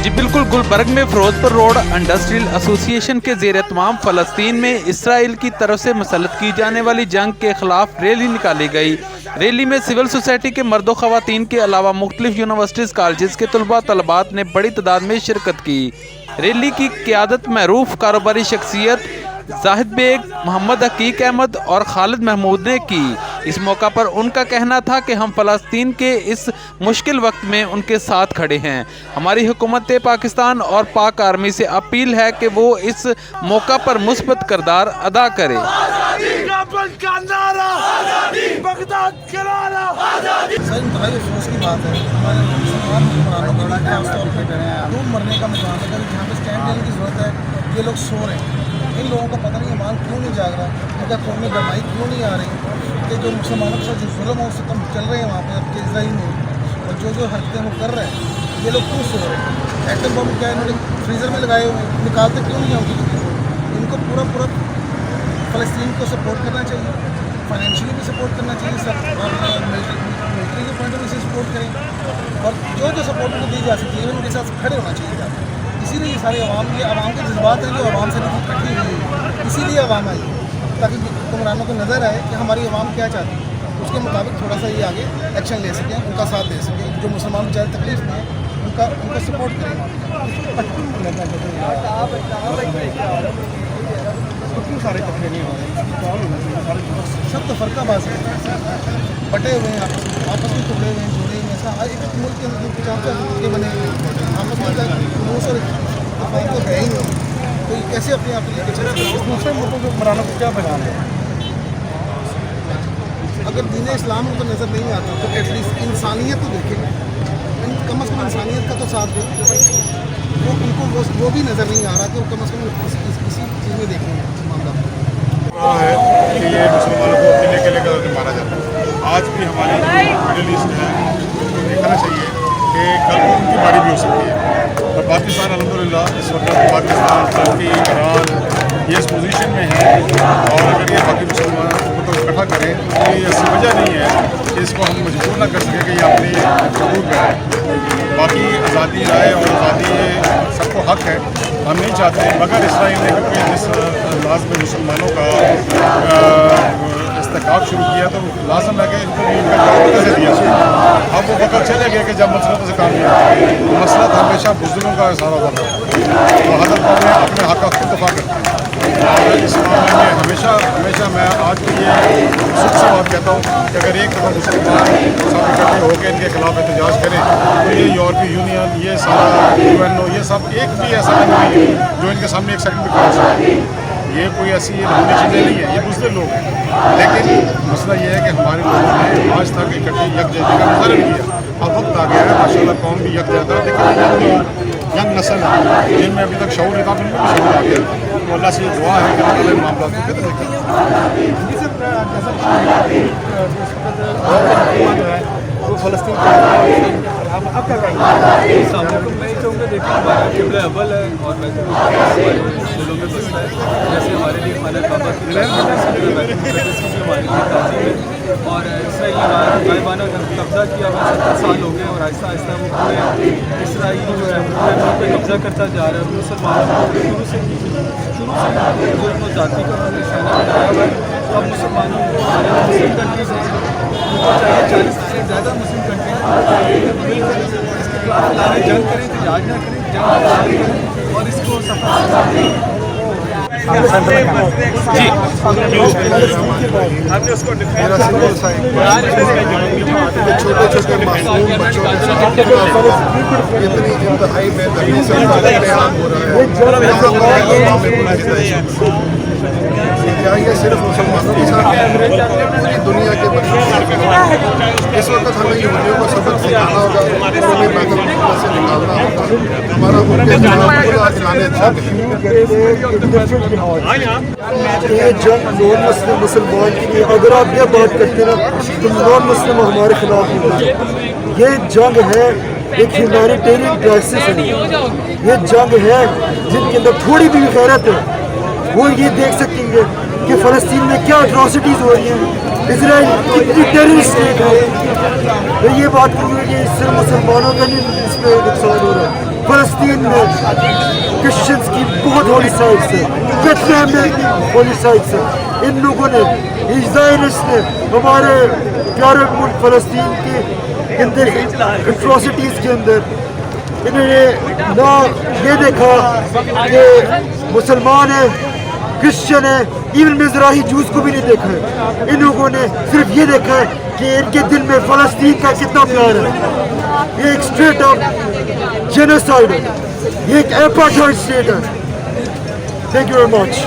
जी बिल्कुल, गुलबर्ग में Firozpur road industrial association के ज़ेर एहतमाम फ़लस्तीन में इसराइल की तरफ से मुसल्लत की जाने वाली जंग के खिलाफ रैली निकाली गई। रैली में सिविल सोसाइटी के मर्द व ख़वातीन के अलावा मुख्तलिफ यूनिवर्सिटीज़ कॉलेज के तलबा तलबात ने बड़ी तादाद में शिरकत की। रैली की क़ियादत मरूफ कारोबारी शख्सियत जाहिद बेग, मोहम्मद हकीक अहमद और खालिद महमूद ने की। इस मौका पर उनका कहना था कि हम फ़लस्तीन के इस मुश्किल वक्त में उनके साथ खड़े हैं। हमारी हुकूमत पाकिस्तान और पाक आर्मी से अपील है कि वो इस मौका पर मुस्बत किरदार अदा करे। ये लोग सो रहे हैं, इन लोगों को पता नहीं ईमान क्यों नहीं जाग रहा, इनका खून में गरमाई क्यों नहीं आ रही कि जो मुसलमानों के साथ जो जुल्म और सितम चल रहे हैं वहाँ पे इसराइल में, और जो हरकतें वो कर रहे हैं, ये लोग क्यों सो रहे हैं। एटम बम क्या इन्होंने फ्रीज़र में लगाए हुए, निकालते क्यों नहीं होंगे। इनको पूरा फ़लस्तीन को सपोर्ट करना चाहिए, फाइनेंशियली भी सपोर्ट करना चाहिए, सब मिलिट्री के पॉइंट ऑफ व्यू से सपोर्ट करें, और जो सपोर्ट उनको दी जा सकती है उनके साथ खड़े होना चाहिए। इसीलिए ये सारे आवाम के जज्बात हैं जो आवाम से इकट्ठी हुई है, इसीलिए आवाम आई ताकि हुक्मरानों को नज़र आए कि हमारी आवाम क्या चाहती है, उसके मुताबिक थोड़ा सा ये आगे एक्शन ले सकें, उनका साथ दे सकें। जो मुसलमान बेचारे तकलीफ में हैं उनको सपोर्ट करें। क्यों सारे इकट्ठे नहीं हो रहे, सब तो फ़र्काबाज है, बटे हुए हैं, आपस में टुकड़े हुए हैं, जुड़े हुए हैं। ऐसा एक मुल्क के अंदर 4 बने आपस में तो है ही नहीं, तो ये कैसे अपने आप लेके चले। दूसरे मुल्कों को हुक्मरानों को क्या पैगाम है। अगर दीन इस्लाम उनको नज़र नहीं आता तो एटलीस्ट इंसानियत तो देखें, कम अज़ कम इंसानियत का तो साथ दें। वो उनको वो भी नज़र नहीं आ रहा कि वो कम अज़ कम किसी चीज़ में देखेंगे। है कि ये मुसलमानों को अकेले कर मारा जाता है। आज भी हमारी मिडिल ईस्ट है, उसको देखना चाहिए कि कल को उनकी बारी भी हो सकती है। और पाकिस्तान अल्हम्दुलिल्लाह इस वक्त पाकिस्तान, टर्की, ईरान ये इस पोजीशन में है, और अगर ये बाकी मुसलमानों को तो इकट्ठा करें तो ये ऐसी वजह नहीं है कि इसको हम मजबूर ना कर सकें कि ये अपनी सबूत में आए। बाकी आज़ादी राय और आज़ादी सबको हक है, हम नहीं चाहते, मगर इसराइल ने क्योंकि जिस अंदाज में मुसलमानों का इस्तेकाब शुरू किया तो लाजम है कि इनको भी इनका कैसे दिया। अब वो वक्त चले गए कि जब मसलत से काम नहीं, मसलत हमेशा बुजुर्गों का इशारा होता है, तो हज़रत में अपने हक़ का खुद दफा करते हैं। और इस मामले में हमेशा मैं आज भी ये सुख से बात कहता हूँ कि अगर एक दफ़ा मुसलमान सब इकट्ठे होकर इनके खिलाफ एहतजाज करें तो ये यूरोपीय यूनियन, ये सारा UNO, ये सब एक भी ऐसा नहीं है जो इनके सामने एक सेकंड में खड़ा है। ये कोई ऐसी लंबी चीज़ें नहीं है, ये दूसरे लोग हैं, लेकिन मसला ये है कि हमारे लोगों ने आज तक इकट्ठे यकजहती का मुजाहरा नहीं किया। अब वक्त आ गया है, माशाल्लाह कौम भी यकजहता है, लेकिन यंग नस्ल है जिनमें अभी तक शऊर नहीं था, उनमें भी शऊर आ गया। तो अल्लाह से दुआ है कि अल्लाह मामला को बेहतर वो फ़लस्तीन आप क्या कहेंगे। मैं ये चाहूँगा, देखिए हमारा क़िबला अव्वल है और वैसे दिलों में बसता है, जैसे हमारे लिए खाना काबा की हमारे लिए ताज़ीम है। और इसराइल ने गायबाना कब्ज़ा किया हुआ 70 साल हो गए, और आहिस्ता आहिस्ता वो पूरे इसराइल जो है पूरे मुल्क पर कब्ज़ा करता जा रहा है। मुसलमानों को शुरू से जुल्म जाति का निशाना बनाया हुआ है। अब मुसलमानों को मुस्लिम कंट्रीज उनको चाहिए 40 से ज़्यादा मुस्लिम कंट्रीज मिलकर इसके खिलाफ लाने जंग करें, इhtजाज ना करें, जंग करें और इसको सफल जी हमने उसको छोटे छोटे मासूम बच्चों के साथ इतनी इंतहाई बेदर्दी से हो रहा है। क्या ये सिर्फ मुसलमानों के साथ पूरी दुनिया के बच्चों इस वक्त हमें यहूदियों को सबक सिखाना होगा, उन्हें बैतुल्लाह से निकालना होगा, हमारा उनके खिलाफ लाने ये जंग नॉन मुस्लिम मुसलमान की नहीं। अगर आप ये बात करते ना तो नॉन मुस्लिम हमारे खिलाफ नहीं, ये जंग है एक ह्यूमैनिटेरियन क्राइसिस है। ये जंग है जिनके अंदर थोड़ी भी गैरत है, वो ये देख सकेंगे कि फ़लस्तीन में क्या अट्रॉसिटीज़ हो रही हैं, इजराइल कितनी टेररिस्ट स्टेट है। मैं ये बात करूँगा कि सिर्फ मुसलमानों का नहीं इस पर नुकसान हो रहा है, فلسطین میں کرسچنس کی بہت ہولی سائٹس ہے, بیتلہم میں بھی ہولی سائٹس ہے. ان لوگوں نے, اسرائیلس نے ہمارے پیارے ملک فلسطین کے اندر اٹراسٹیز کے اندر انہوں نے نہ یہ دیکھا کہ مسلمان ہیں, کرسچن ہے, ایون مزراحی جوز کو بھی نہیں دیکھا ہے. ان لوگوں نے صرف یہ دیکھا ہے کہ ان کے دل میں فلسطین کا کتنا پیار ہے. یہ ایک اسٹریٹ اپ جینوسائیڈ ہے, یہ ایک اپارٹھائڈ اسٹیٹ ہے. Thank you very much.